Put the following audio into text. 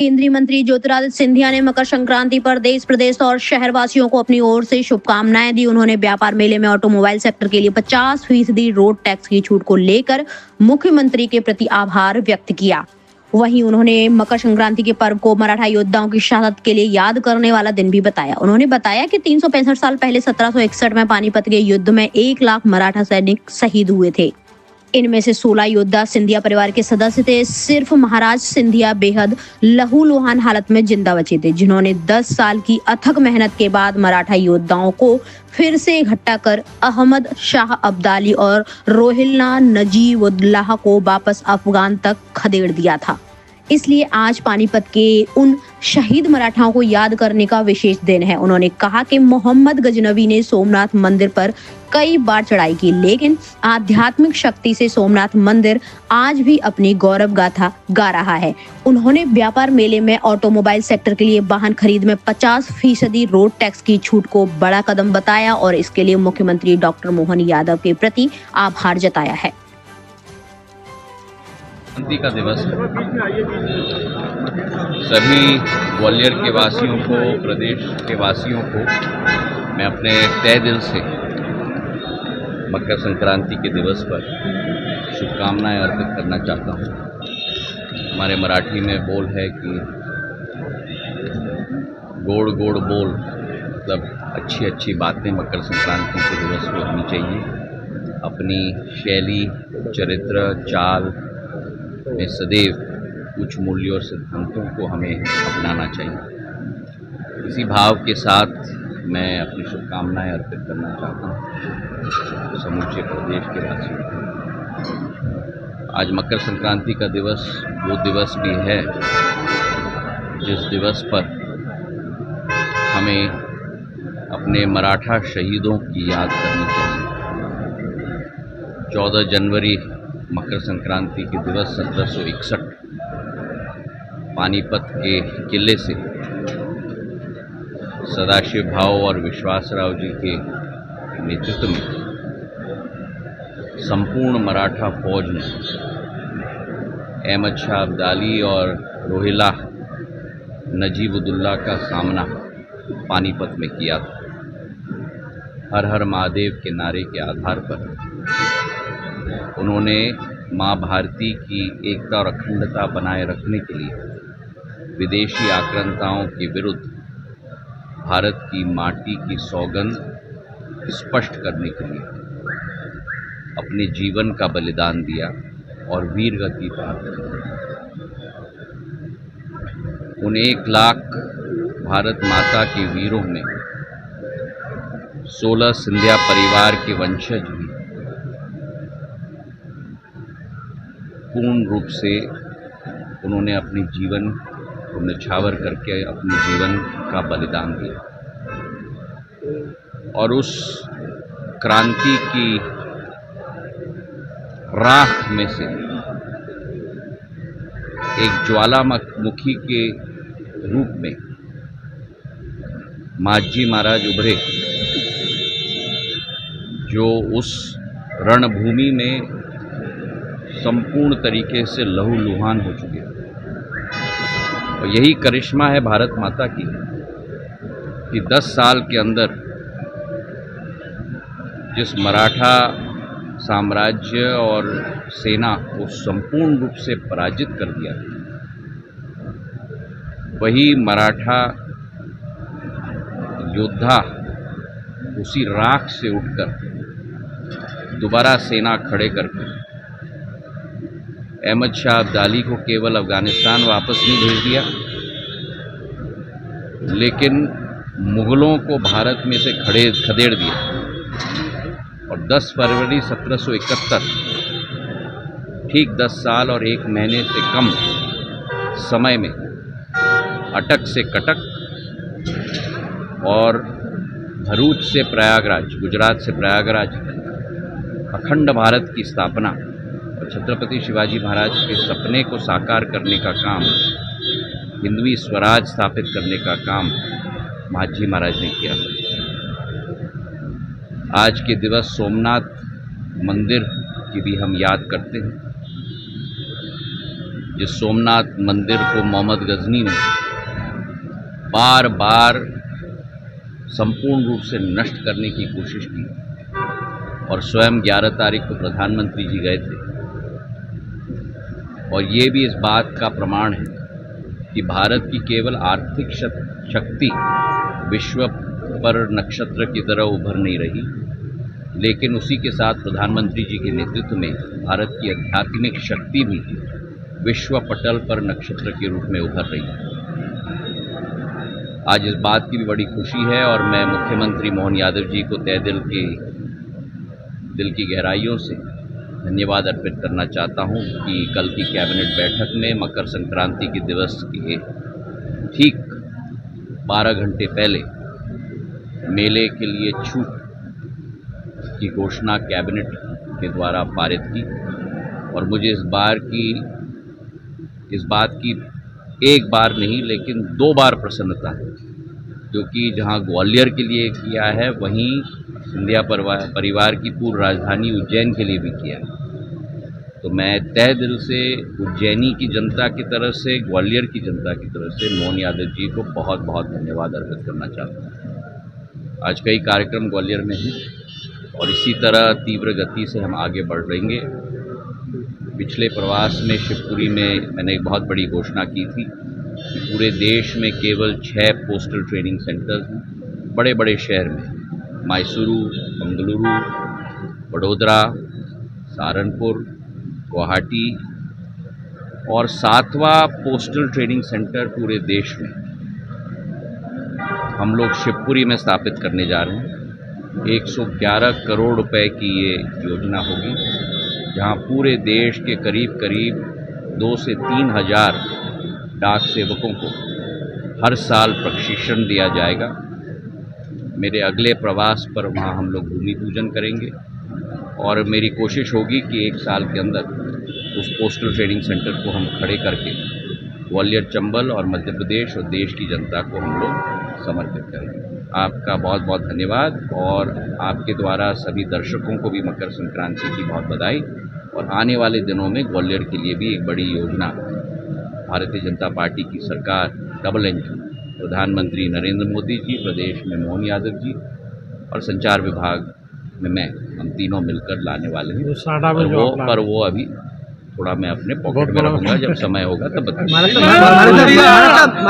केंद्रीय मंत्री ज्योतिरादित्य सिंधिया ने मकर संक्रांति पर देश प्रदेश और शहरवासियों को अपनी ओर से शुभकामनाएं दी। उन्होंने व्यापार मेले में ऑटोमोबाइल सेक्टर के लिए 50% रोड टैक्स की छूट को लेकर मुख्यमंत्री के प्रति आभार व्यक्त किया। वहीं उन्होंने मकर संक्रांति के पर्व को मराठा योद्धाओं की शहादत के लिए याद करने वाला दिन भी बताया। उन्होंने बताया कि 365 साल पहले 1761 में पानीपत के युद्ध में 1 लाख मराठा सैनिक शहीद हुए थे। इनमें से 16 योद्धा सिंधिया परिवार के सदस्य थे। सिर्फ महाराज सिंधिया बेहद लहूलुहान हालत में जिंदा बचे थे, जिन्होंने 10 साल की अथक मेहनत के बाद मराठा योद्धाओं को फिर से इकट्ठा कर अहमद शाह अब्दाली और रोहिल्ला नजीबुल्लाह को वापस अफगान तक खदेड़ दिया था। इसलिए आज पानीपत के उन शहीद मराठाओं को याद करने का विशेष दिन है। उन्होंने कहा कि मोहम्मद गजनवी ने सोमनाथ मंदिर पर कई बार चढ़ाई की, लेकिन आध्यात्मिक शक्ति से सोमनाथ मंदिर आज भी अपनी गौरव गाथा गा रहा है। उन्होंने व्यापार मेले में ऑटोमोबाइल सेक्टर के लिए वाहन खरीद में 50% रोड टैक्स की छूट को बड़ा कदम बताया और इसके लिए मुख्यमंत्री डॉक्टर मोहन यादव के प्रति आभार जताया है। क्रांति का दिवस सभी ग्वालियर के वासियों को, प्रदेश के वासियों को मैं अपने तहे दिल से मकर संक्रांति के दिवस पर शुभकामनाएं अर्पित करना चाहता हूं। हमारे मराठी में बोल है कि गोड़ गोड़ बोल, मतलब अच्छी अच्छी बातें मकर संक्रांति के दिवस में होनी चाहिए। अपनी शैली, चरित्र, चाल में सदैव उच्च मूल्यों और सिद्धांतों को हमें अपनाना चाहिए। इसी भाव के साथ मैं अपनी शुभकामनाएं अर्पित करना चाहता हूँ समूचे प्रदेश के वासियों को। आज मकर संक्रांति का दिवस वो दिवस भी है जिस दिवस पर हमें अपने मराठा शहीदों की याद करनी चाहिए। 14 जनवरी मकर संक्रांति के दिवस 1761 पानीपत के किले से सदाशिव भाव और विश्वासराव जी के नेतृत्व में संपूर्ण मराठा फौज ने अहमद शाह अब्दाली और रोहिल्ला नजीबुल्लाह का सामना पानीपत में किया था। हर हर महादेव के नारे के आधार पर उन्होंने माँ भारती की एकता और अखंडता बनाए रखने के लिए विदेशी आक्रांताओं के विरुद्ध भारत की माटी की सौगंध स्पष्ट करने के लिए अपने जीवन का बलिदान दिया और वीरगति प्राप्त की। उन 1 लाख भारत माता के वीरों में 16 सिंधिया परिवार के वंशज भी पूर्ण रूप से उन्होंने अपने जीवन को न्यौछावर करके अपने जीवन का बलिदान दिया और उस क्रांति की राख में से एक ज्वालामुखी के रूप में माजी महाराज उभरे, जो उस रणभूमि में संपूर्ण तरीके से लहूलुहान हो चुके हैं। और यही करिश्मा है भारत माता की कि 10 साल के अंदर जिस मराठा साम्राज्य और सेना को संपूर्ण रूप से पराजित कर दिया, वही मराठा योद्धा उसी राख से उठकर दोबारा सेना खड़े करके अहमद शाह अब्दाली को केवल अफगानिस्तान वापस नहीं भेज दिया, लेकिन मुगलों को भारत में से खदेड़ दिया। और 10 फरवरी 1771, ठीक 10 साल और 1 महीने से कम समय में अटक से कटक और भरूच से प्रयागराज, गुजरात से प्रयागराज अखंड भारत की स्थापना और छत्रपति शिवाजी महाराज के सपने को साकार करने का काम, हिंदवी स्वराज स्थापित करने का काम महाजी महाराज ने किया। आज के दिवस सोमनाथ मंदिर की भी हम याद करते हैं। जिस सोमनाथ मंदिर को मोहम्मद गजनी ने बार बार संपूर्ण रूप से नष्ट करने की कोशिश की और स्वयं 11 तारीख को प्रधानमंत्री जी गए थे, और ये भी इस बात का प्रमाण है कि भारत की केवल आर्थिक शक्ति विश्व पर नक्षत्र की तरह उभर नहीं रही, लेकिन उसी के साथ प्रधानमंत्री जी के नेतृत्व में भारत की आध्यात्मिक शक्ति भी विश्व पटल पर नक्षत्र के रूप में उभर रही है। आज इस बात की भी बड़ी खुशी है और मैं मुख्यमंत्री मोहन यादव जी को तहे दिल की गहराइयों से धन्यवाद अर्पित करना चाहता हूं कि कल की कैबिनेट बैठक में मकर संक्रांति के दिवस के ठीक 12 घंटे पहले मेले के लिए छूट की घोषणा कैबिनेट के द्वारा पारित की, और मुझे इस बात की एक बार नहीं लेकिन 2 बार प्रसन्नता है, क्योंकि जहां ग्वालियर के लिए किया है वहीं सिंधिया परिवार की पूर्व राजधानी उज्जैन के लिए भी किया है। तो मैं तहे दिल से उज्जैनी की जनता की तरफ से, ग्वालियर की जनता की तरफ से मोहन यादव जी को बहुत बहुत धन्यवाद अर्पित करना चाहता हूँ। आज कई कार्यक्रम ग्वालियर में हैं और इसी तरह तीव्र गति से हम आगे बढ़ रहेंगे। पिछले प्रवास में शिवपुरी में मैंने एक बहुत बड़ी घोषणा की थी कि पूरे देश में केवल 6 पोस्टल ट्रेनिंग सेंटर्स हैं, बड़े बड़े शहर में, मैसूरू, बेंगलुरु, वडोदरा, सहारनपुर, गुवाहाटी, और 7वां पोस्टल ट्रेनिंग सेंटर पूरे देश में हम लोग शिवपुरी में स्थापित करने जा रहे हैं। 111 करोड़ रुपए की ये योजना होगी, जहां पूरे देश के करीब 2 से 3 हज़ार डाक सेवकों को हर साल प्रशिक्षण दिया जाएगा। मेरे अगले प्रवास पर वहां हम लोग भूमि पूजन करेंगे और मेरी कोशिश होगी कि 1 साल के अंदर उस पोस्टल ट्रेनिंग सेंटर को हम खड़े करके ग्वालियर, चंबल और मध्य प्रदेश और देश की जनता को हम लोग समर्पित करेंगे। आपका बहुत बहुत धन्यवाद, और आपके द्वारा सभी दर्शकों को भी मकर संक्रांति की बहुत बधाई। और आने वाले दिनों में ग्वालियर के लिए भी एक बड़ी योजना भारतीय जनता पार्टी की सरकार डबल इंजन, प्रधानमंत्री नरेंद्र मोदी जी, प्रदेश में मोहन यादव जी और संचार विभाग में हम तीनों मिलकर लाने वाले हैं। पर वो अभी थोड़ा मैं अपने पॉकेट में रखूंगा, जब समय होगा तब बताऊंगा।